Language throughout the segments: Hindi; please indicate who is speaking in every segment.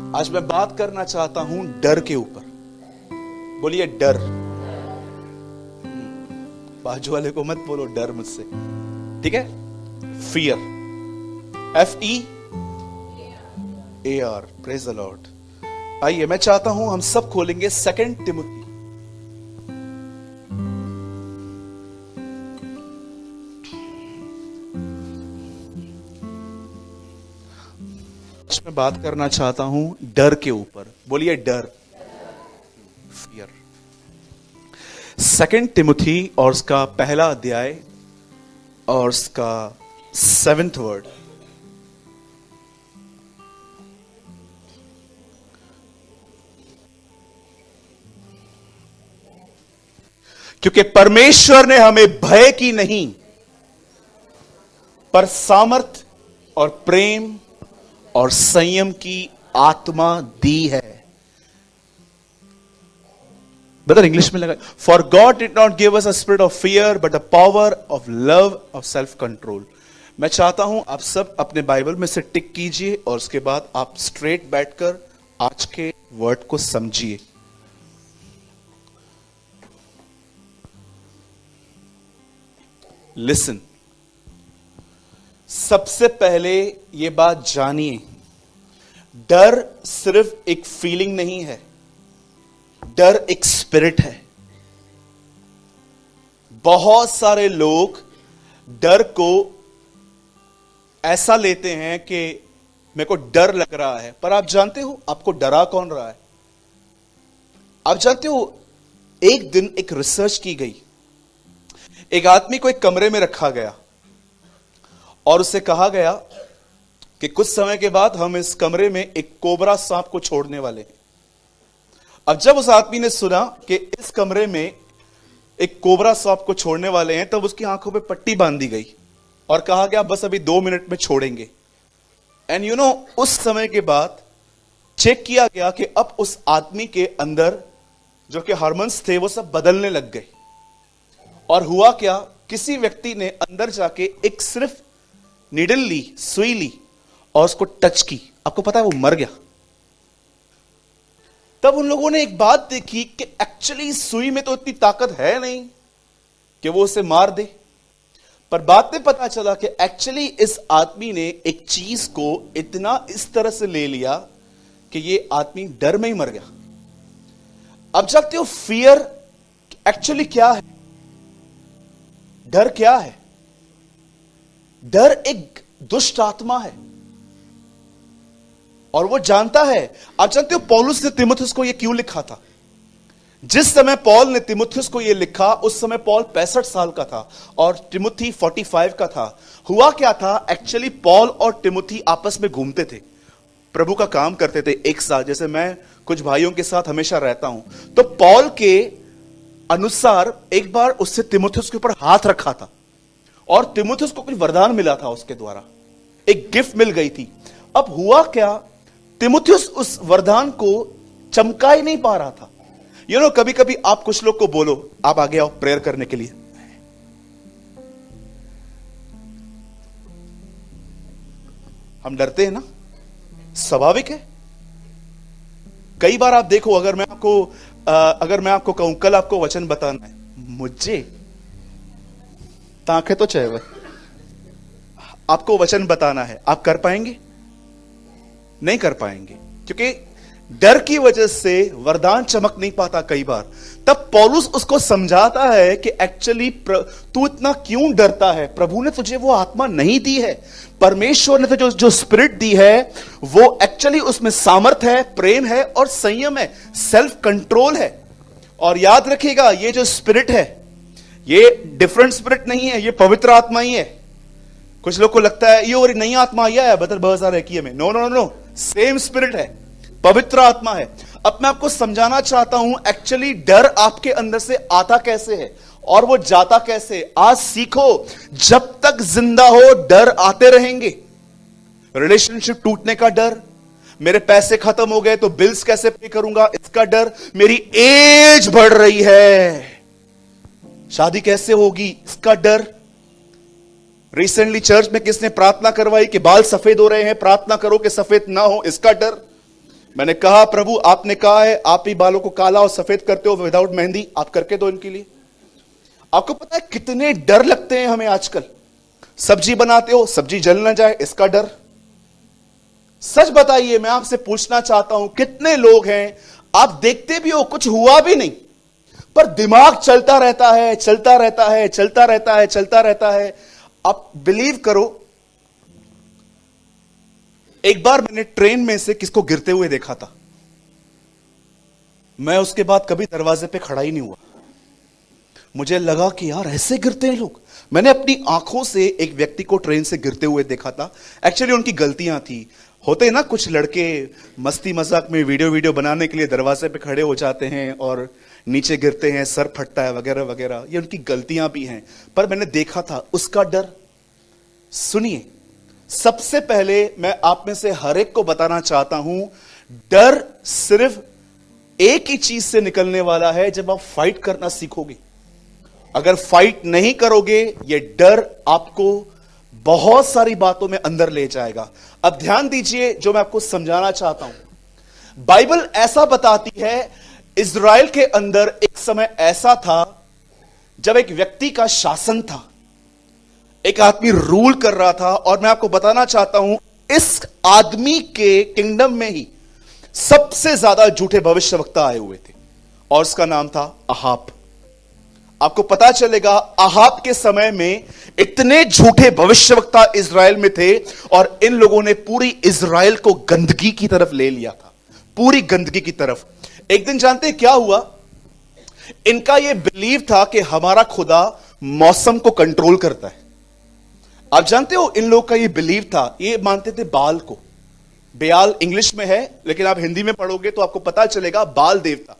Speaker 1: आज मैं बात करना चाहता हूं डर के ऊपर। बोलिए डर। बाजू वाले को मत बोलो डर मुझसे, ठीक है? Fear, FEAR, praise the Lord. आइए मैं चाहता हूं हम सब खोलेंगे 2 तिमुथी। मैं बात करना चाहता हूं डर के ऊपर। बोलिए डर, फियर। 2 तिमुथी और उसका पहला अध्याय और उसका 7th वर्ड। क्योंकि परमेश्वर ने हमें भय की नहीं पर सामर्थ और प्रेम और संयम की आत्मा दी है। ब्रदर इंग्लिश में लगा, for God did not give us a spirit of fear but a power of love of self control. मैं चाहता हूं आप सब अपने बाइबल में से टिक कीजिए और उसके बाद आप स्ट्रेट बैठकर आज के वर्ड को समझिए। लिसन। सबसे पहले यह बात जानिए, डर सिर्फ एक फीलिंग नहीं है, डर एक स्पिरिट है। बहुत सारे लोग डर को ऐसा लेते हैं कि मेरे को डर लग रहा है, पर आप जानते हो आपको डरा कौन रहा है? आप जानते हो, एक दिन एक रिसर्च की गई। एक आदमी को एक कमरे में रखा गया और उसे कहा गया कि कुछ समय के बाद हम इस कमरे में एक कोबरा सांप को छोड़ने वाले हैं। अब जब उस आदमी ने सुना कि इस कमरे में एक कोबरा सांप को छोड़ने वाले हैं, तब उसकी आंखों पे पट्टी बांध दी गई और कहा गया बस अभी 2 मिनट में छोड़ेंगे। एंड यू नो, उस समय के बाद चेक किया गया कि अब उस आदमी के अंदर जो कि हार्मोन्स थे वो सब बदलने लग गए। और हुआ क्या, किसी व्यक्ति ने अंदर जाके एक सिर्फ नीडल ली, सुई ली और उसको टच की। आपको पता है वो मर गया। तब उन लोगों ने एक बात देखी कि एक्चुअली सुई में तो इतनी ताकत है नहीं कि वो उसे मार दे, पर बाद में पता चला कि एक्चुअली इस आदमी ने एक चीज को इतना इस तरह से ले लिया कि ये आदमी डर में ही मर गया। अब जानते हो फियर एक्चुअली क्या है? डर क्या है? डर एक दुष्ट आत्मा है और वो जानता है। आप जानते हो पौलुस ने तिमुथियुस को यह क्यों लिखा था? जिस समय पॉल ने तिमुथियुस को यह लिखा उस समय पॉल 65 साल का था और तिमुथी 45 का था। हुआ क्या था, एक्चुअली पॉल और तिमुथी आपस में घूमते थे, प्रभु का काम करते थे एक साथ। जैसे मैं कुछ भाइयों के साथ हमेशा रहता हूं, तो पॉल के अनुसार एक बार उससे तिमुथियुस के ऊपर हाथ रखा था और तिमुथियुस को कुछ वरदान मिला था, उसके द्वारा एक गिफ्ट मिल गई थी। अब हुआ क्या, तिमुथियुस उस वरदान को चमका ही नहीं पा रहा था। यू नो, कभी कभी आप कुछ लोग को बोलो आप आगे आओ प्रेयर करने के लिए, हम डरते हैं ना, स्वाभाविक है। कई बार आप देखो, अगर मैं आपको कहूं कल आपको वचन बताना है, मुझे तांखें तो चाहिए, आपको वचन बताना है, आप कर पाएंगे? नहीं कर पाएंगे, क्योंकि डर की वजह से वरदान चमक नहीं पाता कई बार। तब पौलुस उसको समझाता है कि एक्चुअली तू इतना क्यों डरता है? प्रभु ने तुझे वो आत्मा नहीं दी है, परमेश्वर ने तुझे जो स्पिरिट दी है वो एक्चुअली उसमें सामर्थ है, प्रेम है और संयम है, सेल्फ कंट्रोल है। और याद रखिएगा, ये जो स्पिरिट है ये डिफरेंट स्पिरिट नहीं है, ये पवित्र आत्मा ही है। कुछ लोग को लगता है ये और नई आत्मा आई है बदल 2021 में। No no no, same spirit है, पवित्र आत्मा है। अब मैं आपको समझाना चाहता हूं एक्चुअली डर आपके अंदर से आता कैसे है और वो जाता कैसे। आज सीखो, जब तक जिंदा हो डर आते रहेंगे। रिलेशनशिप टूटने का डर, मेरे पैसे खत्म हो गए तो बिल्स कैसे पे करूंगा इसका डर, मेरी एज बढ़ रही है शादी कैसे होगी इसका डर। रिसेंटली चर्च में किसने प्रार्थना करवाई कि बाल सफेद हो रहे हैं, प्रार्थना करो कि सफेद ना हो, इसका डर। मैंने कहा प्रभु आपने कहा है आप ही बालों को काला और सफेद करते हो विदाउट मेहंदी, आप करके दो इनके लिए। आपको पता है कितने डर लगते हैं हमें आजकल। सब्जी बनाते हो सब्जी जल ना जाए इसका डर। सच बताइए, मैं आपसे पूछना चाहता हूं कितने लोग हैं आप देखते भी हो कुछ हुआ भी नहीं पर दिमाग चलता रहता है, चलता रहता है, चलता रहता है, चलता रहता है। आप बिलीव करो, एक बार मैंने ट्रेन में से किसको गिरते हुए देखा था। मैं उसके बाद कभी दरवाजे पे खड़ा ही नहीं हुआ। मुझे लगा कि यार ऐसे गिरते हैं लोग। मैंने अपनी आंखों से एक व्यक्ति को ट्रेन से गिरते हुए देखा था। एक्चुअली उनकी गलतियां थी। होते हैं ना कुछ लड़के मस्ती मजाक में वीडियो बनाने के लिए दरवाजे पे खड़े हो जाते हैं और नीचे गिरते हैं, सर फटता है वगैरह वगैरह। ये उनकी गलतियां भी हैं, पर मैंने देखा था उसका डर। सुनिए, सबसे पहले मैं आप में से हर एक को बताना चाहता हूं, डर सिर्फ एक ही चीज से निकलने वाला है, जब आप फाइट करना सीखोगे। अगर फाइट नहीं करोगे, ये डर आपको बहुत सारी बातों में अंदर ले जाएगा। अब ध्यान दीजिए जो मैं आपको समझाना चाहता हूं। बाइबल ऐसा बताती है, इज़राइल के अंदर एक समय ऐसा था जब एक व्यक्ति का शासन था, एक आदमी रूल कर रहा था। और मैं आपको बताना चाहता हूं, इस आदमी के किंगडम में ही सबसे ज्यादा झूठे भविष्यवक्ता आए हुए थे और उसका नाम था अहाब। आपको पता चलेगा अहाब के समय में इतने झूठे भविष्यवक्ता इज़राइल में थे और इन लोगों ने पूरी इज़राइल को गंदगी की तरफ ले लिया था, पूरी गंदगी की तरफ। एक दिन जानते हैं क्या हुआ? इनका यह बिलीव था कि हमारा खुदा मौसम को कंट्रोल करता है। आप जानते हो इन लोगों का यह बिलीव था, ये मानते थे बाल को। बेयाल इंग्लिश में है, लेकिन आप हिंदी में पढ़ोगे तो आपको पता चलेगा बाल देवता।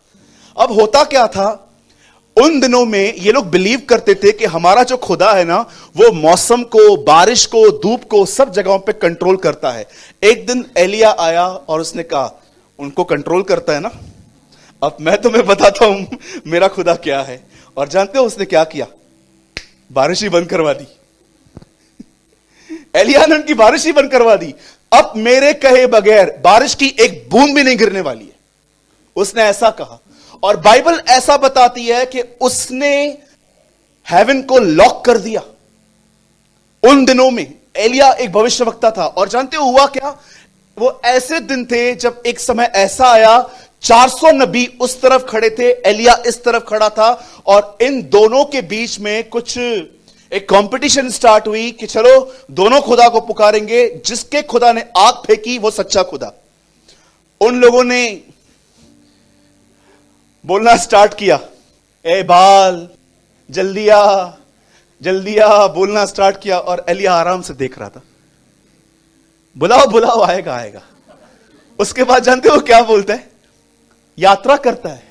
Speaker 1: अब होता क्या था, उन दिनों में ये लोग बिलीव करते थे कि हमारा जो खुदा है ना, वो मौसम को, बारिश को, धूप को, सब जगहों पे कंट्रोल करता है। एक दिन एलिया आया और उसने कहा उनको कंट्रोल करता है ना, अब मैं तुम्हें बताता हूं मेरा खुदा क्या है। और जानते हो उसने क्या किया? बारिश ही बंद करवा दी। एलिया ने उनकी बारिश ही बंद करवा दी। अब मेरे कहे बगैर बारिश की एक बूंद भी नहीं गिरने वाली है, उसने ऐसा कहा। और बाइबल ऐसा बताती है कि उसने हेवन को लॉक कर दिया। उन दिनों में एलिया एक भविष्यवक्ता था और जानते हो हुआ क्या? वो ऐसे दिन थे जब एक समय ऐसा आया, 400 नबी उस तरफ खड़े थे, एलिया इस तरफ खड़ा था और इन दोनों के बीच में कुछ एक कंपटीशन स्टार्ट हुई कि चलो दोनों खुदा को पुकारेंगे, जिसके खुदा ने आग फेंकी वो सच्चा खुदा। उन लोगों ने बोलना स्टार्ट किया, ए बाल जल्दी आ, जल्दी आ, बोलना स्टार्ट किया। और एलिया आराम से देख रहा था, बुलाओ बुलाओ, आएगा आएगा। उसके बाद जानते हो क्या बोलता है? यात्रा करता है,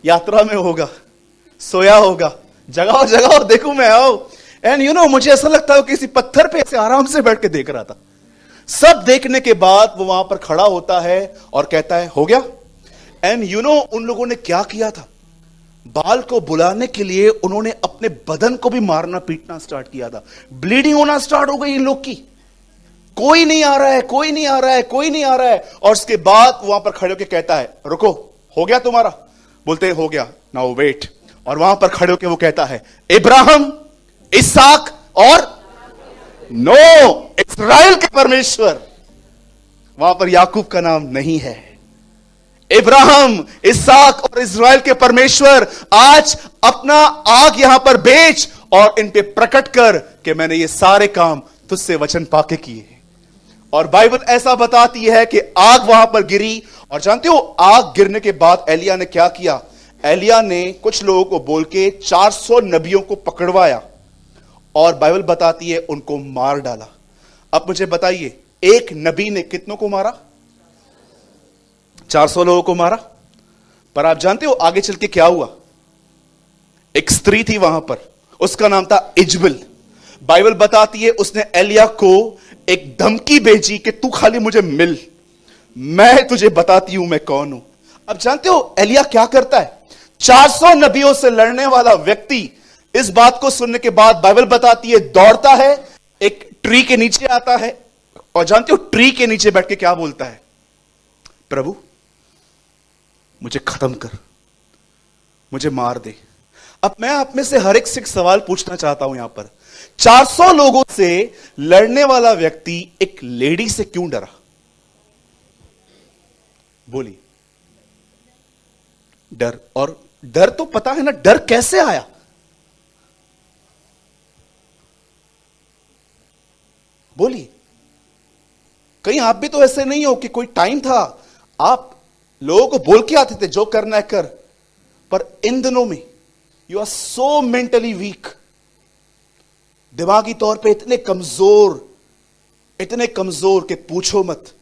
Speaker 1: यात्रा में होगा, सोया होगा, जगाओ जगाओ, देखो मैं आओ। एंड यू नो, मुझे ऐसा लगता है किसी पत्थर पे ऐसे आराम से बैठ के देख रहा था। सब देखने के बाद वो वहां पर खड़ा होता है और कहता है हो गया। एंड यू नो उन लोगों ने क्या किया था? बाल को बुलाने के लिए उन्होंने अपने बदन को भी मारना पीटना स्टार्ट किया था। ब्लीडिंग होना स्टार्ट हो गई इन लोग की। कोई नहीं आ रहा है, कोई नहीं आ रहा है, कोई नहीं आ रहा है। और उसके बाद वहां पर खड़े होकर कहता है रुको, हो गया तुम्हारा? बोलते हैं हो गया, नाउ वेट। और वहां पर खड़े होकर वो कहता है इब्राहिम, इसहाक और नो, इस्राएल के परमेश्वर। वहां पर याकूब का नाम नहीं है। इब्राहिम, इसहाक और इस्राएल के परमेश्वर, आज अपना आग यहां पर बेच और इन पे प्रकट कर कि मैंने ये सारे काम तुझसे वचन पाके किए। और बाइबल ऐसा बताती है कि आग वहां पर गिरी। और जानते हो आग गिरने के बाद एलिया ने क्या किया? एलिया ने कुछ लोगों को बोल के 400 नबियों को पकड़वाया और बाइबल बताती है उनको मार डाला। अब मुझे बताइए, एक नबी ने कितनों को मारा? 400 लोगों को मारा। पर आप जानते हो आगे चल के क्या हुआ? एक स्त्री थी वहां पर, उसका नाम था इजबेल। बाइबल बताती है उसने एलिया को एक धमकी भेजी कि तू खाली मुझे मिल, मैं तुझे बताती हूं मैं कौन हूं। अब जानते हो एलिया क्या करता है? 400 नबियों से लड़ने वाला व्यक्ति इस बात को सुनने के बाद बाइबल बताती है दौड़ता है, एक ट्री के नीचे आता है और जानते हो ट्री के नीचे बैठ के क्या बोलता है? प्रभु मुझे खत्म कर, मुझे मार दे। अब मैं आप में से हर एक से एक सवाल पूछना चाहता हूं। यहां पर 400 लोगों से लड़ने वाला व्यक्ति एक लेडी से क्यों डरा? बोलिए। डर, और डर तो पता है ना, डर कैसे आया? बोलिए। कहीं आप भी तो ऐसे नहीं हो कि कोई टाइम था आप लोगों को बोल के आते थे जो करना है कर, पर इन दिनों में you are so mentally weak, दिमागी तौर पे इतने कमजोर कि पूछो मत।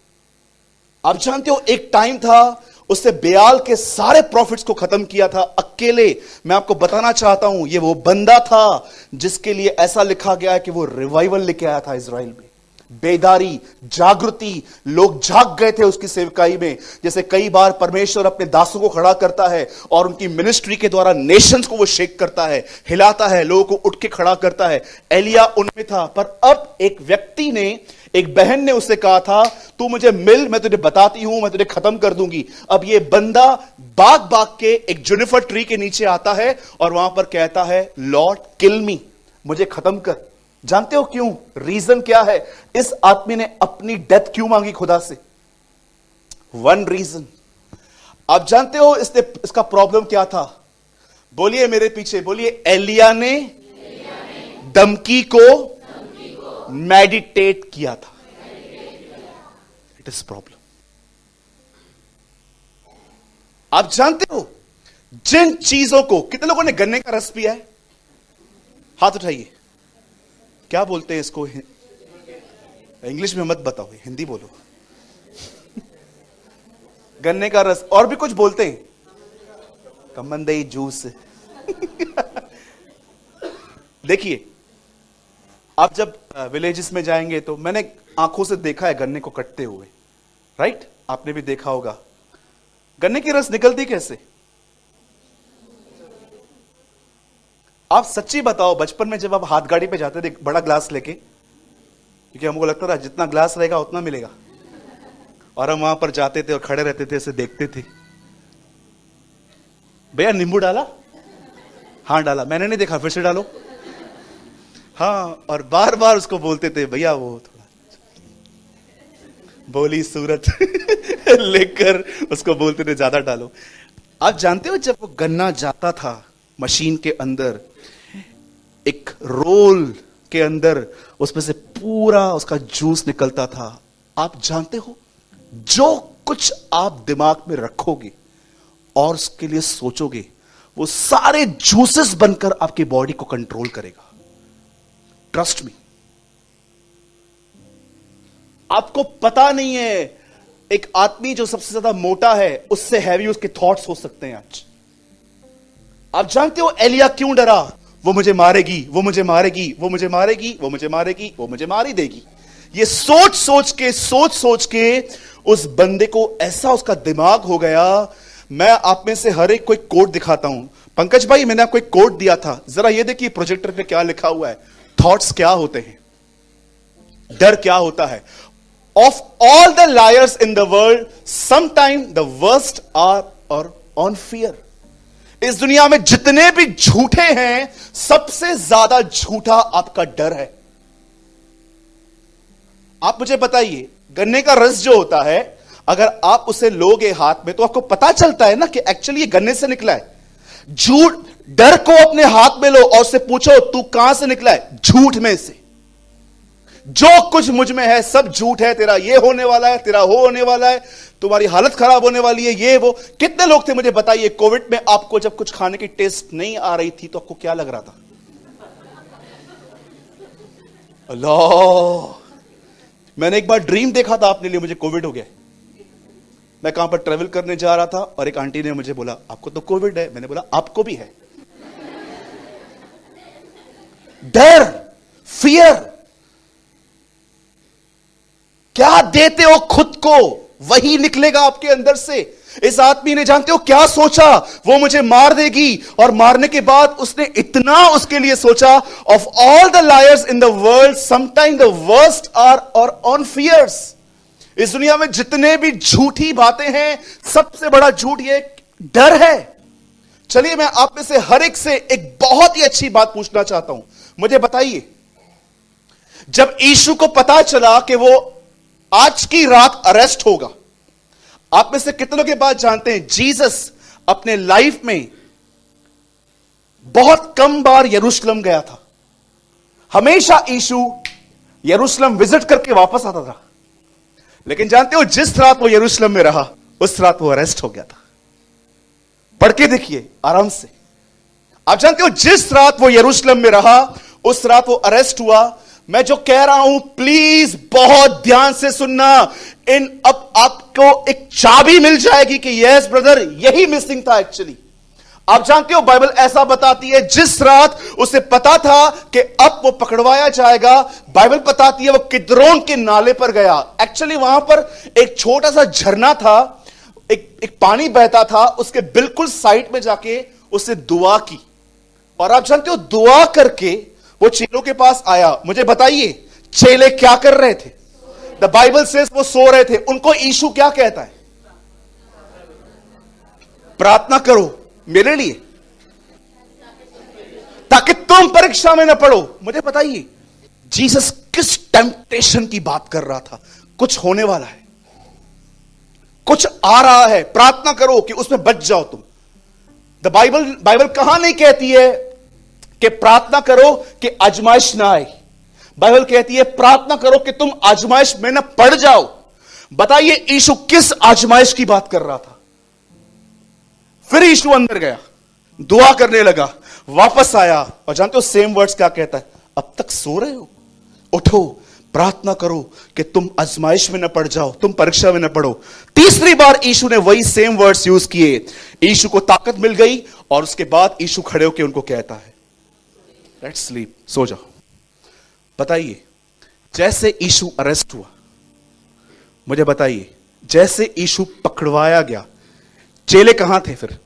Speaker 1: आप जानते हो एक टाइम था उससे बेआल के सारे प्रॉफिट्स को खत्म किया था अकेले। मैं आपको बताना चाहता हूं, ये वो बंदा था जिसके लिए ऐसा लिखा गया है कि वो रिवाइवल लेके आया था इज़राइल में। बेदारी, जागृति, लोग जाग गए थे उसकी सेवकाई में। जैसे कई बार परमेश्वर अपने दासों को खड़ा करता है और उनकी मिनिस्ट्री के द्वारा नेशंस को वो शेक करता है, हिलाता है, लोगों को उठ के खड़ा करता है। एलिया उनमें था। पर अब एक व्यक्ति ने, एक बहन ने उससे कहा था, तू मुझे मिल, मैं तुझे बताती हूं, मैं तुझे खत्म कर दूंगी। अब ये बंदा भाग भाग के एक जुनिफर ट्री के नीचे आता है और वहां पर कहता है, लॉर्ड किल मी, मुझे खत्म कर। जानते हो क्यों? रीजन क्या है? इस आदमी ने अपनी डेथ क्यों मांगी खुदा से? One reason. आप जानते हो इसका प्रॉब्लम क्या था? बोलिए मेरे पीछे, बोलिए। एलिया ने धमकी को मेडिटेट किया था। It is problem. आप जानते हो जिन चीजों को, कितने लोगों ने गन्ने का रस पिया है? हाथ उठाइए। क्या बोलते हैं इसको? इंग्लिश में मत बताओ, हिंदी बोलो। गन्ने का रस, और भी कुछ बोलते हैं, कमंदई जूस। देखिए, आप जब विलेजेस में जाएंगे तो मैंने आंखों से देखा है गन्ने को कटते हुए, राइट? आपने भी देखा होगा। गन्ने की रस निकलती कैसे? आप सच्ची बताओ, बचपन में जब आप हाथ गाड़ी पे जाते थे बड़ा ग्लास लेके, क्योंकि हमको लगता था जितना ग्लास रहेगा उतना मिलेगा, और हम वहां पर जाते थे और खड़े रहते थे, ऐसे देखते थे, भैया नींबू डाला? हाँ डाला। मैंने नहीं देखा, फिर से डालो। हाँ, और बार बार उसको बोलते थे, भैया वो थोड़ा बोली सूरत लेकर उसको बोलते थे ज्यादा डालो। आप जानते हो जब वो गन्ना जाता था मशीन के अंदर, एक रोल के अंदर उसमें से पूरा उसका जूस निकलता था। आप जानते हो जो कुछ आप दिमाग में रखोगे और उसके लिए सोचोगे, वो सारे जूसेस बनकर आपकी बॉडी को कंट्रोल करेगा। Trust me. आपको पता नहीं है, एक आदमी जो सबसे ज्यादा मोटा है उससे हैवी उसके थॉट्स हो सकते हैं आज। आप जानते हो एलिया क्यों डरा? वो मुझे मारेगी, वो मुझे मारेगी, वो मुझे मारेगी, वो मुझे मारेगी, वो मुझे मार ही देगी। ये सोच सोच के उस बंदे को ऐसा उसका दिमाग हो गया। मैं आप में से हर एक को एक कोड दिखाता हूं। पंकज भाई, मैंने आपको एक कोड दिया था, जरा ये देखिए प्रोजेक्टर पे क्या लिखा हुआ है। थॉट्स क्या होते हैं, डर क्या होता है। Of all the liars in the world sometime the worst are our own fear. इस दुनिया में जितने भी झूठे हैं, सबसे ज्यादा झूठा आपका डर है। आप मुझे बताइए, गन्ने का रस जो होता है, अगर आप उसे लोगे हाथ में तो आपको पता चलता है ना कि एक्चुअली ये गन्ने से निकला है। झूठ, डर को अपने हाथ में लो और उससे पूछो तू कहां से निकला है? झूठ में से। जो कुछ मुझ में है सब झूठ है। तेरा ये होने वाला है, तेरा वो होने वाला है, तुम्हारी हालत खराब होने वाली है, ये वो। कितने लोग थे मुझे बताइए, कोविड में आपको जब कुछ खाने की टेस्ट नहीं आ रही थी तो आपको क्या लग रहा था? अल्लाह, मैंने एक बार ड्रीम देखा था अपने लिए, मुझे कोविड हो गया। मैं कहां पर ट्रेवल करने जा रहा था और एक आंटी ने मुझे बोला आपको तो कोविड है। मैंने बोला आपको भी है। डर, फियर, क्या देते हो खुद को वही निकलेगा आपके अंदर से। इस आदमी ने जानते हो क्या सोचा? वो मुझे मार देगी, और मारने के बाद उसने इतना उसके लिए सोचा, of all the liars in the world sometime the worst are our own fears. इस दुनिया में जितने भी झूठी बातें हैं, सबसे बड़ा झूठ ये डर है। चलिए मैं आप में से हर एक से एक बहुत ही अच्छी बात पूछना चाहता हूं। मुझे बताइए, जब यीशु को पता चला कि वो आज की रात अरेस्ट होगा, आप में से कितने लोग ये बात जानते हैं जीसस अपने लाइफ में बहुत कम बार यरूशलेम गया था। हमेशा यीशु यरूशलेम विजिट करके वापस आता था। लेकिन जानते हो, जिस रात वो यरूशलेम में रहा, उस रात वो अरेस्ट हो गया था। पढ़ के देखिए आराम से। आप जानते हो, जिस रात वो यरूशलेम में रहा, उस रात वो अरेस्ट हुआ। मैं जो कह रहा हूं, प्लीज बहुत ध्यान से सुनना। अब आपको एक चाबी मिल जाएगी कि यस ब्रदर, यही मिसिंग था एक्चुअली। आप जानते हो, बाइबल ऐसा बताती है, जिस रात उसे पता था कि अब वो पकड़वाया जाएगा, बाइबल बताती है वो किद्रोन के नाले पर गया। एक्चुअली वहां पर एक छोटा सा झरना था, एक पानी बहता था, उसके बिल्कुल साइड में जाके उसने दुआ की। और आप जानते हो, दुआ करके वो चेलों के पास आया। मुझे बताइए, चेले क्या कर रहे थे? द बाइबल सेज वो सो रहे थे। उनको यीशु क्या कहता है? प्रार्थना करो मेरे लिए, ताकि तुम परीक्षा में न पड़ो। मुझे बताइए, जीसस किस टेम्पटेशन की बात कर रहा था? कुछ होने वाला है, कुछ आ रहा है, प्रार्थना करो कि उसमें बच जाओ तुम। बाइबल कहां नहीं कहती है कि प्रार्थना करो कि आजमाइश ना आए। बाइबल कहती है प्रार्थना करो कि तुम आजमाइश में ना पड़ जाओ। बताइए, यीशु किस आजमाइश की बात कर रहा था? फिर यीशु अंदर गया, दुआ करने लगा, वापस आया, और जानते हो सेम वर्ड्स क्या कहता है? अब तक सो रहे हो, उठो, प्रार्थना करो कि तुम आजमाइश में न पड़ जाओ, तुम परीक्षा में न पड़ो। तीसरी बार यीशु ने वही सेम वर्ड्स यूज किए। यीशु को ताकत मिल गई, और उसके बाद यीशु खड़े होकर उनको कहता है, लेट्स स्लीप, सो जाओ। बताइए, जैसे यीशु अरेस्ट हुआ, मुझे बताइए, जैसे यीशु पकड़वाया गया, चेले कहां थे? फिर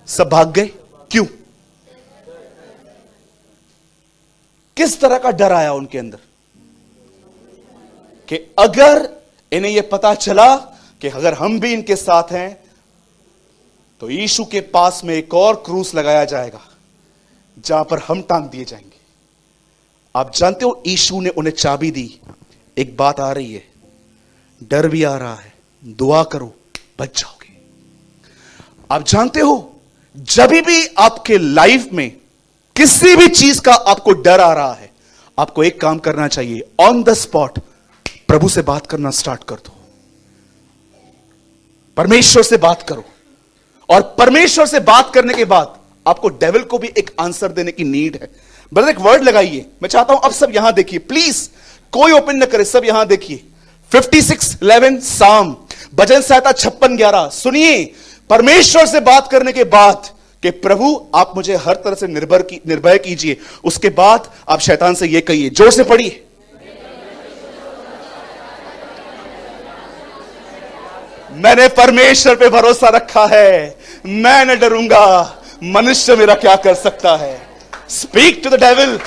Speaker 1: सब भाग गए। क्यों? किस तरह का डर आया उनके अंदर कि अगर इन्हें यह पता चला कि अगर हम भी इनके साथ हैं, तो यीशु के पास में एक और क्रूस लगाया जाएगा जहां पर हम टांग दिए जाएंगे। आप जानते हो, यीशु ने उन्हें चाबी दी। एक बात आ रही है, डर भी आ रहा है, दुआ करो, बच जाओगे। आप जानते हो, जब भी आपके लाइफ में किसी भी चीज का आपको डर आ रहा है, आपको एक काम करना चाहिए, ऑन द स्पॉट प्रभु से बात करना स्टार्ट कर दो। परमेश्वर से बात करो, और परमेश्वर से बात करने के बाद आपको डेविल को भी एक आंसर देने की नीड है। ब्रदर, एक वर्ड लगाइए। मैं चाहता हूं अब सब यहां देखिए, प्लीज कोई ओपन न करे, सब यहां देखिए। 56:11 साम, भजन संहिता 56:11। सुनिए, परमेश्वर से बात करने के बाद कि प्रभु आप मुझे हर तरह से निर्भय कीजिए, उसके बाद आप शैतान से यह कहिए, जोर से पढ़िए, मैंने परमेश्वर पे भरोसा रखा है, मैं न डरूंगा, मनुष्य मेरा क्या कर सकता है। Speak to the devil.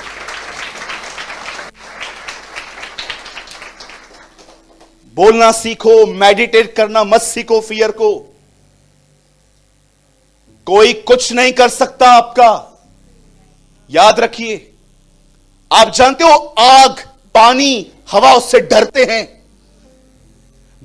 Speaker 1: बोलना सीखो, मेडिटेट करना मत सीखो फियर को। कोई कुछ नहीं कर सकता आपका, याद रखिए। आप जानते हो, आग, पानी, हवा उससे डरते हैं।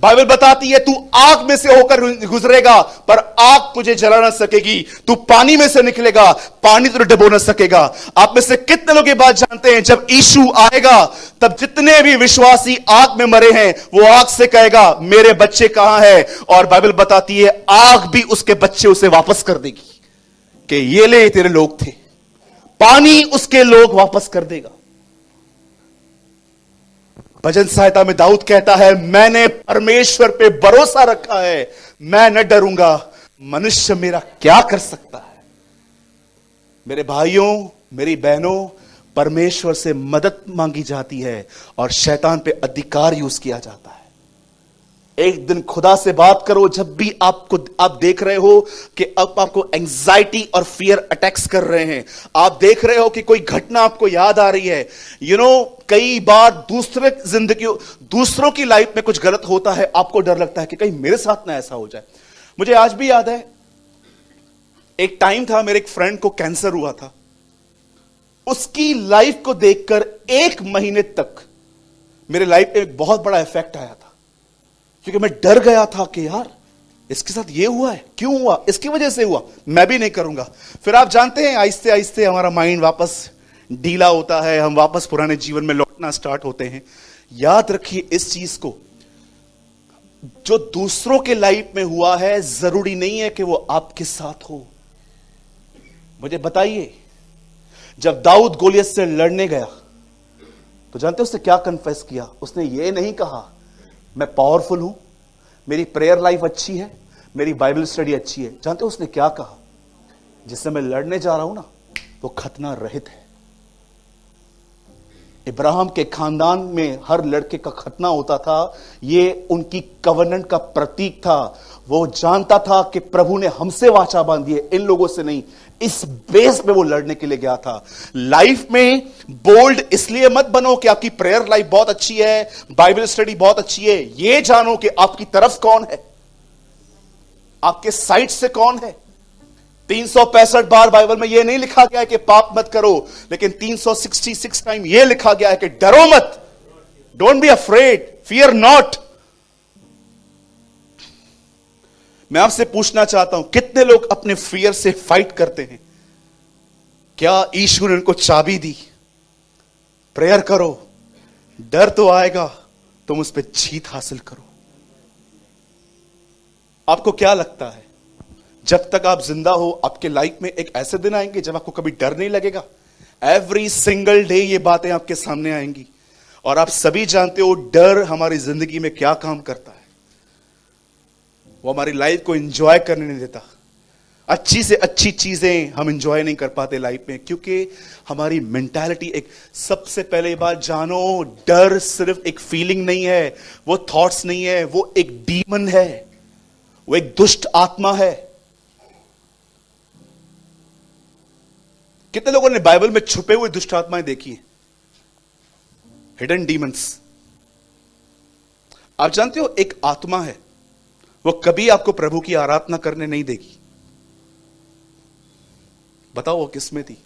Speaker 1: बाइबल बताती है, तू आग में से होकर गुजरेगा पर आग तुझे जला ना सकेगी, तू पानी में से निकलेगा, पानी तुझे डुबो ना सकेगा। आप में से कितने लोग ये बात जानते हैं, जब यीशु आएगा तब जितने भी विश्वासी आग में मरे हैं, वो आग से कहेगा मेरे बच्चे कहां हैं, और बाइबल बताती है आग भी उसके बच्चे उसे वापस कर देगी कि ये ले तेरे लोग थे। पानी उसके लोग वापस कर देगा। भजन संहिता में दाऊद कहता है, मैंने परमेश्वर पे भरोसा रखा है, मैं न डरूंगा, मनुष्य मेरा क्या कर सकता है। मेरे भाइयों, मेरी बहनों, परमेश्वर से मदद मांगी जाती है और शैतान पे अधिकार यूज किया जाता है। एक दिन खुदा से बात करो जब भी आप देख रहे हो कि अब आपको एंजाइटी और फियर अटैक्स कर रहे हैं, आप देख रहे हो कि कोई घटना आपको याद आ रही है, कई बार दूसरों की लाइफ में कुछ गलत होता है, आपको डर लगता है कि कहीं मेरे साथ ना ऐसा हो जाए। मुझे आज भी याद है, एक टाइम था मेरे एक फ्रेंड को कैंसर हुआ था। उसकी लाइफ को देखकर 1 महीने तक मेरे लाइफ में एक बहुत बड़ा इफेक्ट आया था, क्योंकि मैं डर गया था कि यार इसके साथ ये हुआ है, क्यों हुआ, इसकी वजह से हुआ, मैं भी नहीं करूंगा। फिर आप जानते हैं आहिस्ते आहिस्ते हमारा माइंड वापस ढीला होता है, हम वापस पुराने जीवन में लौटना स्टार्ट होते हैं। याद रखिए इस चीज को, जो दूसरों के लाइफ में हुआ है जरूरी नहीं है कि वो आपके साथ हो। मुझे बताइए, जब दाऊद गोलियत से लड़ने गया तो जानते उसने क्या कन्फेस किया? उसने ये नहीं कहा मैं पावरफुल हूं, मेरी प्रेयर लाइफ अच्छी है, मेरी बाइबल स्टडी अच्छी है। जानते उसने क्या कहा? जिससे मैं लड़ने जा रहा हूं ना, वो खतना रहित है। इब्राहिम के खानदान में हर लड़के का खतना होता था, ये उनकी कवनेंट का प्रतीक था। वो जानता था कि प्रभु ने हमसे वाचा बांधी है, इन लोगों से नहीं। इस बेस पे वो लड़ने के लिए गया था। लाइफ में बोल्ड इसलिए मत बनो कि आपकी प्रेयर लाइफ बहुत अच्छी है, बाइबल स्टडी बहुत अच्छी है। ये जानो कि आपकी तरफ कौन है, आपके साइड से कौन है। 365 बार बाइबल में यह नहीं लिखा गया है कि पाप मत करो, लेकिन 366 टाइम यह लिखा गया है कि डरो मत, don't be afraid, fear not. मैं आपसे पूछना चाहता हूं, कितने लोग अपने फियर से फाइट करते हैं? क्या ईश्वर ने उनको चाबी दी? प्रेयर करो, डर तो आएगा, तुम उस पर जीत हासिल करो। आपको क्या लगता है, जब तक आप जिंदा हो आपके लाइफ में एक ऐसे दिन आएंगे जब आपको कभी डर नहीं लगेगा? एवरी सिंगल डे ये बातें आपके सामने आएंगी, और आप सभी जानते हो डर हमारी जिंदगी में क्या काम करता है। वो हमारी लाइफ को एंजॉय करने नहीं देता। अच्छी से अच्छी चीजें हम एंजॉय नहीं कर पाते लाइफ में, क्योंकि हमारी मेंटालिटी एक, सबसे पहले बात जानो, डर सिर्फ एक फीलिंग नहीं है, वो थॉट्स नहीं है, वो एक डीमन है, वो एक दुष्ट आत्मा है। कितने लोगों ने बाइबल में छुपे हुए दुष्ट आत्माएं देखी हैं? Hidden demons. आप जानते हो एक आत्मा है, वो कभी आपको प्रभु की आराधना करने नहीं देगी। बताओ वो किसमें थी?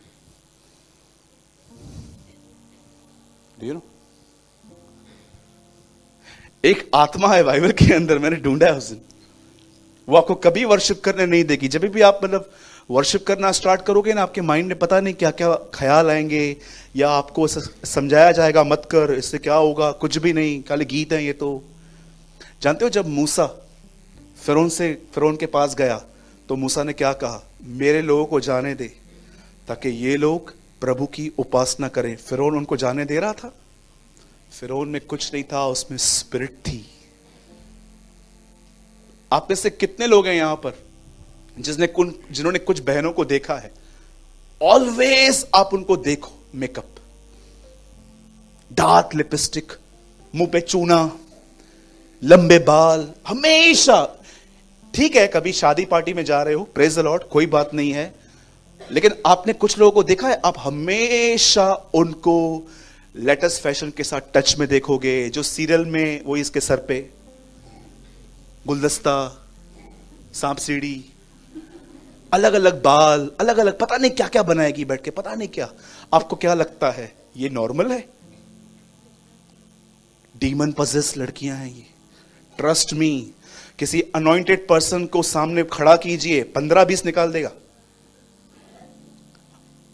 Speaker 1: Do you know? एक आत्मा है बाइबल के अंदर, मैंने ढूंढा है उस दिन। वो आपको कभी वर्शिप करने नहीं देगी। जब भी आप वर्शिप करना स्टार्ट करोगे ना, आपके माइंड में पता नहीं क्या क्या ख्याल आएंगे, या आपको समझाया जाएगा मत कर, इससे क्या होगा, कुछ भी नहीं, खाली गीत है ये तो। जानते हो जब मूसा फिरौन के पास गया तो मूसा ने क्या कहा? मेरे लोगों को जाने दे ताकि ये लोग प्रभु की उपासना करें। फिरौन उनको जाने दे रहा था? फिरौन में कुछ नहीं था, उसमें स्पिरिट थी। आप में से कितने लोग हैं यहां पर जिन्होंने कुछ बहनों को देखा है? ऑलवेज आप उनको देखो, मेकअप, डार्क लिपस्टिक, मुंह पे चूना, लंबे बाल, हमेशा। ठीक है, कभी शादी पार्टी में जा रहे हो, प्रेज द लॉर्ड, कोई बात नहीं है, लेकिन आपने कुछ लोगों को देखा है, आप हमेशा उनको लेटेस्ट फैशन के साथ टच में देखोगे। जो सीरियल में वो इसके सर पे गुलदस्ता, सांप सीढ़ी, अलग अलग बाल, अलग अलग पता नहीं क्या क्या बनाएगी बैठ के, पता नहीं क्या। आपको क्या लगता है ये नॉर्मल है? डीमन पजेस लड़कियां हैं ये। ट्रस्ट मी, किसी अनॉइंटेड पर्सन को सामने खड़ा कीजिए, 15-20 निकाल देगा।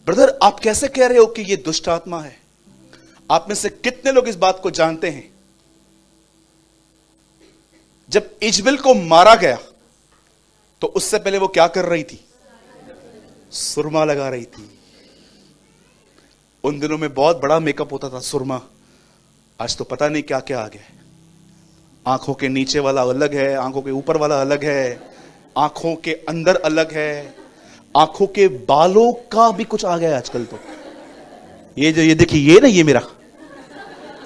Speaker 1: ब्रदर, आप कैसे कह रहे हो कि ये दुष्ट आत्मा है? आप में से कितने लोग इस बात को जानते हैं? जब इजबेल को मारा गया तो उससे पहले वो क्या कर रही थी? सुरमा लगा रही थी। उन दिनों में बहुत बड़ा मेकअप होता था, सुरमा। आज तो पता नहीं क्या क्या आ गया है। आंखों के नीचे वाला अलग है, आंखों के ऊपर वाला अलग है, आंखों के अंदर अलग है, आंखों के बालों का भी कुछ आ गया है आजकल तो। ये देखिए, ये ना, ये मेरा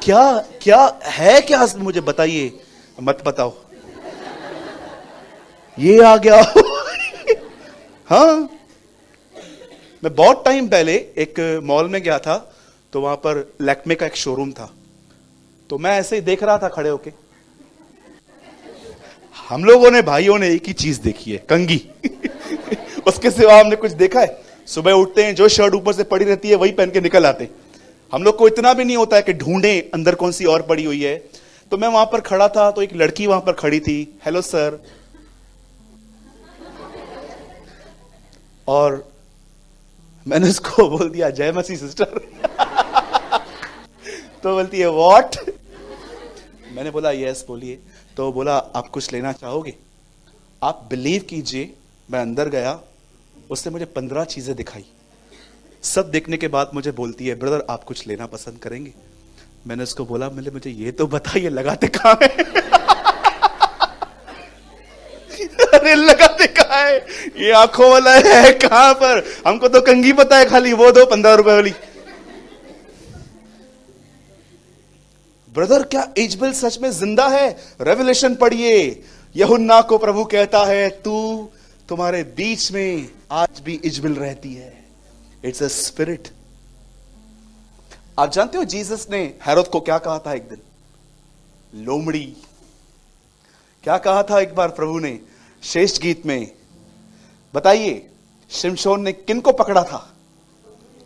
Speaker 1: क्या क्या है, क्या मुझे बताइए, मत बताओ। ये आ गया। हाँ, मैं बहुत टाइम पहले एक मॉल में गया था, तो वहां पर लैक्मे का एक शोरूम था, तो मैं ऐसे ही देख रहा था खड़े होके। हम लोगों ने, भाइयों ने, एक ही चीज देखी है, कंघी। उसके सिवा हमने कुछ देखा है? सुबह उठते हैं, जो शर्ट ऊपर से पड़ी रहती है वही पहन के निकल आते। हम लोग को इतना भी नहीं होता है कि ढूंढें अंदर कौन सी और पड़ी हुई है। तो मैं वहां पर खड़ा था, तो एक लड़की वहां पर खड़ी थी। Hello sir. और मैंने उसको बोल दिया जय मसीह सिस्टर। तो बोलती है व्हाट। मैंने बोला यस बोलिए। तो बोला आप कुछ लेना चाहोगे? आप बिलीव कीजिए, मैं अंदर गया, उसने मुझे 15 चीजें दिखाई। सब देखने के बाद मुझे बोलती है ब्रदर आप कुछ लेना पसंद करेंगे? मैंने उसको बोला मुझे ये तो बताइए लगाते कहां है? अरे लगाते कहां है? ये आंखों वाला है कहां पर? हमको तो कंघी पता है खाली, वो दो 15 रुपए वाली। ब्रदर क्या इजबेल सच में जिंदा है? रेवलेशन पढ़िए, यूहन्ना को प्रभु कहता है तुम्हारे बीच में आज भी इजबेल रहती है। It's a spirit. आप जानते हो जीसस ने हेरोद को क्या कहा था एक दिन? लोमड़ी। क्या कहा था एक बार प्रभु ने श्रेष्ठ गीत में? बताइए, शिमशोन ने किन को पकड़ा था?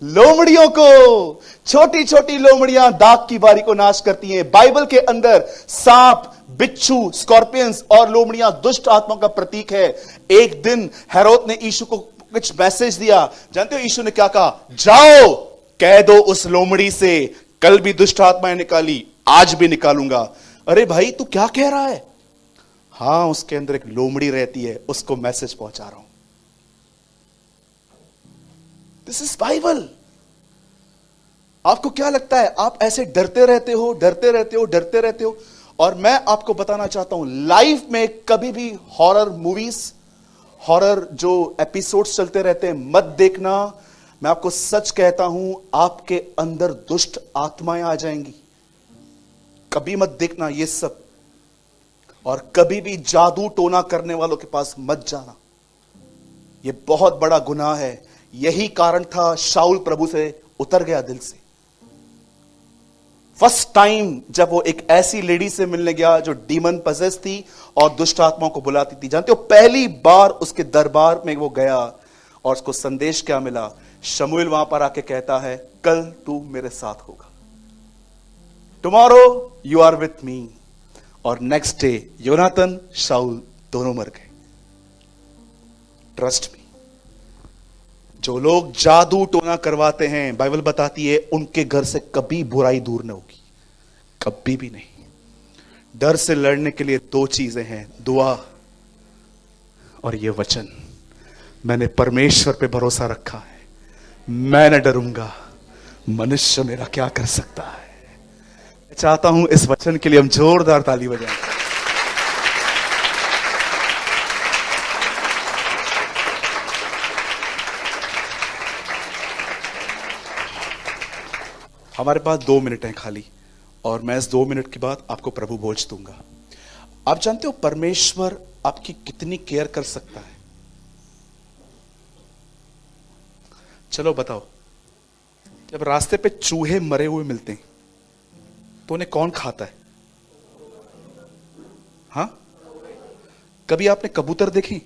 Speaker 1: लोमड़ियों को। छोटी छोटी लोमड़ियां दाग की बारी को नाश करती हैं। बाइबल के अंदर सांप, बिच्छू, स्कॉर्पियंस और लोमड़ियां दुष्ट आत्माओं का प्रतीक है। एक दिन हेरोद ने यीशु को कुछ मैसेज दिया। जानते हो यीशु ने क्या कहा? जाओ कह दो उस लोमड़ी से, कल भी दुष्ट आत्माएं निकाली, आज भी निकालूंगा। अरे भाई तू क्या कह रहा है? हां, उसके अंदर एक लोमड़ी रहती है, उसको मैसेज पहुंचा रहा हूं। This is Bible. आपको क्या लगता है आप ऐसे डरते रहते हो, डरते रहते हो, डरते रहते हो? और मैं आपको बताना चाहता हूं, लाइफ में कभी भी हॉरर मूवीज, हॉरर जो एपिसोड्स चलते रहते हैं, मत देखना। मैं आपको सच कहता हूं, आपके अंदर दुष्ट आत्माएं आ जाएंगी। कभी मत देखना ये सब। और कभी भी जादू टोना करने वालों के पास मत जाना, यह बहुत बड़ा गुनाह है। यही कारण था शाऊल प्रभु से उतर गया दिल से। फर्स्ट टाइम जब वो एक ऐसी लेडी से मिलने गया जो डीमन पजेस थी और दुष्ट आत्माओं को बुलाती थी, जानते हो पहली बार उसके दरबार में वो गया और उसको संदेश क्या मिला? शमूएल वहां पर आके कहता है कल तू मेरे साथ होगा, tomorrow you are with me. और नेक्स्ट डे योनातन, शाऊल दोनों मर गए। ट्रस्ट मी, जो लोग जादू टोना करवाते हैं, बाइबल बताती है उनके घर से कभी बुराई दूर न होगी, कभी भी नहीं। डर से लड़ने के लिए 2 चीजें हैं, दुआ और ये वचन। मैंने परमेश्वर पे भरोसा रखा है, मैं न डरूंगा, मनुष्य मेरा क्या कर सकता है। मैं चाहता हूं इस वचन के लिए हम जोरदार ताली बजाएं। हमारे पास 2 मिनट हैं खाली, और मैं इस 2 मिनट के बाद आपको प्रभु भोज दूंगा। आप जानते हो परमेश्वर आपकी कितनी केयर कर सकता है? चलो बताओ, जब रास्ते पे चूहे मरे हुए मिलते हैं तो उन्हें कौन खाता है? हाँ, कभी आपने कबूतर देखी?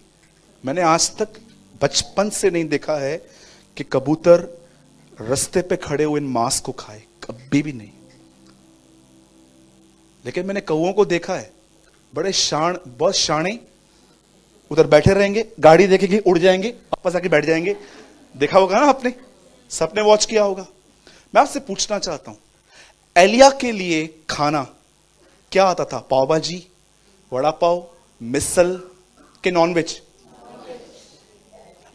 Speaker 1: मैंने आज तक बचपन से नहीं देखा है कि कबूतर रास्ते पे खड़े हुए मांस को खाए, कभी भी नहीं। लेकिन मैंने कौओं को देखा है, बड़े बहुत शाणे, उधर बैठे रहेंगे, गाड़ी देखेंगे उड़ जाएंगे, वापस आके बैठ जाएंगे। देखा होगा ना आपने, सबने वॉच किया होगा। मैं आपसे पूछना चाहता हूं, एलिया के लिए खाना क्या आता था? पाव भाजी, वड़ा पाव, मिसल के नॉनवेज?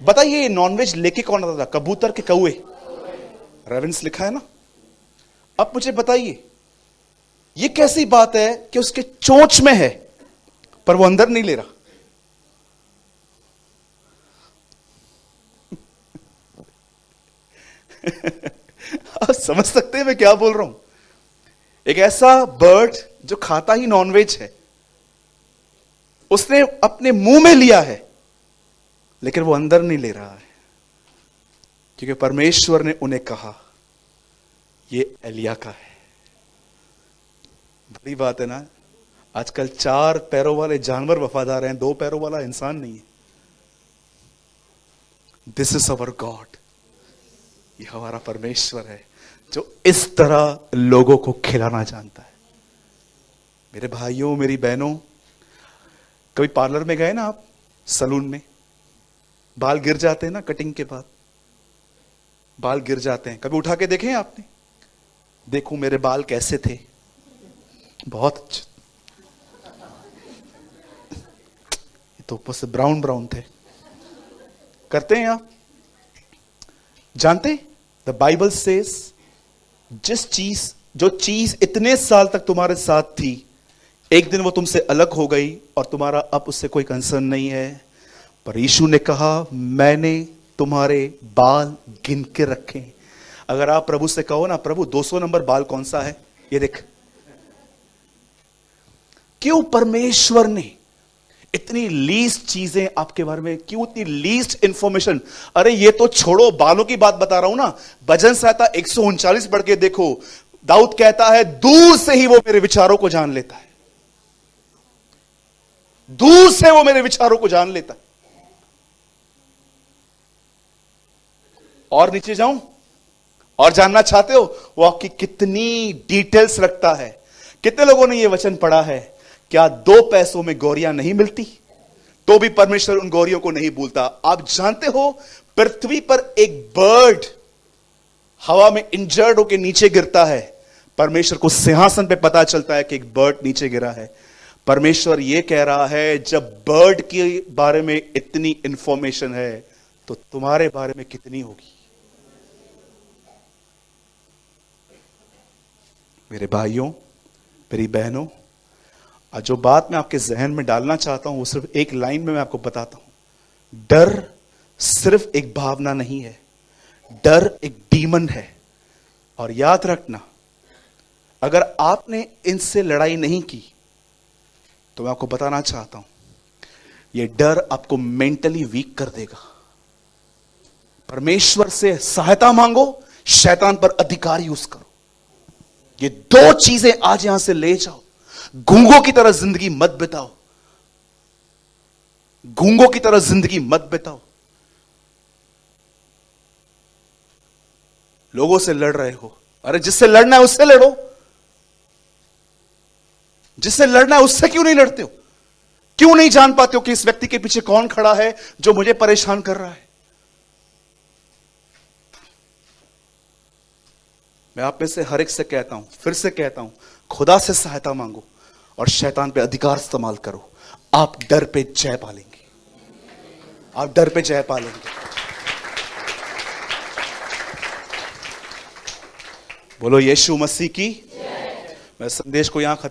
Speaker 1: बताइए नॉनवेज लेके कौन आता था? कबूतर के कौए? रेवेंस लिखा है ना। अब मुझे बताइए, यह कैसी बात है कि उसके चोंच में है पर वो अंदर नहीं ले रहा? आप समझ सकते हैं मैं क्या बोल रहा हूं? एक ऐसा बर्ड जो खाता ही नॉनवेज है, उसने अपने मुंह में लिया है, लेकिन वो अंदर नहीं ले रहा है, क्योंकि परमेश्वर ने उन्हें कहा ये एलिया का है। बड़ी बात है ना। आजकल 4 पैरों वाले जानवर वफादार हैं, 2 पैरों वाला इंसान नहीं है। This is our God. ये हमारा परमेश्वर है जो इस तरह लोगों को खिलाना जानता है। मेरे भाइयों, मेरी बहनों, कभी पार्लर में गए ना आप, सलून में, बाल गिर जाते हैं ना, कटिंग के बाद बाल गिर जाते हैं, कभी उठा के देखे हैं आपने? देखो मेरे बाल कैसे थे, बहुत अच्छे, ये तो ऊपर से ब्राउन ब्राउन थे। करते हैं आप? जानते, द बाइबल सेज जो चीज इतने साल तक तुम्हारे साथ थी, एक दिन वो तुमसे अलग हो गई और तुम्हारा अब उससे कोई कंसर्न नहीं है। पर यीशु ने कहा मैंने तुम्हारे बाल गिन के रखे। अगर आप प्रभु से कहो ना, प्रभु 200 नंबर बाल कौन सा है, ये देख। क्यों परमेश्वर ने इतनी लीस्ट चीजें आपके बारे में, क्यों इतनी लीस्ट इंफॉर्मेशन? अरे ये तो छोड़ो, बालों की बात बता रहा हूं ना। भजन संहिता 139 पढ़ के देखो, दाऊद कहता है दूर से ही वो मेरे विचारों को जान लेता है, दूर से वो मेरे विचारों को जान लेता है। और नीचे जाऊं और जानना चाहते हो वो आपकी कितनी डिटेल्स रखता है? कितने लोगों ने ये वचन पढ़ा है, क्या 2 पैसों में गौरियां नहीं मिलती तो भी परमेश्वर उन गौरियों को नहीं भूलता? आप जानते हो पृथ्वी पर एक बर्ड हवा में इंजर्ड होकर नीचे गिरता है, परमेश्वर को सिंहासन पे पता चलता है कि एक बर्ड नीचे गिरा है। परमेश्वर यह कह रहा है जब बर्ड के बारे में इतनी इंफॉर्मेशन है तो तुम्हारे बारे में कितनी होगी? मेरे भाइयों, मेरी बहनों, आज जो बात मैं आपके जहन में डालना चाहता हूं वो सिर्फ एक लाइन में मैं आपको बताता हूं। डर सिर्फ एक भावना नहीं है, डर एक डीमन है। और याद रखना, अगर आपने इनसे लड़ाई नहीं की तो मैं आपको बताना चाहता हूं, यह डर आपको मेंटली वीक कर देगा। परमेश्वर से सहायता मांगो, शैतान पर अधिकार यूज करो। ये 2 चीजें आज यहां से ले जाओ। गूंगों की तरह जिंदगी मत बिताओ, गूंगों की तरह जिंदगी मत बिताओ। लोगों से लड़ रहे हो, अरे जिससे लड़ना है उससे लड़ो, जिससे लड़ना है उससे क्यों नहीं लड़ते हो? क्यों नहीं जान पाते हो कि इस व्यक्ति के पीछे कौन खड़ा है जो मुझे परेशान कर रहा है? मैं आप में से हर एक से कहता हूं, फिर से कहता हूं, खुदा से सहायता मांगो और शैतान पे अधिकार इस्तेमाल करो। आप डर पे जय पालेंगे, आप डर पे जय पालेंगे। बोलो यीशु मसीह की। मैं संदेश को यहां खत्म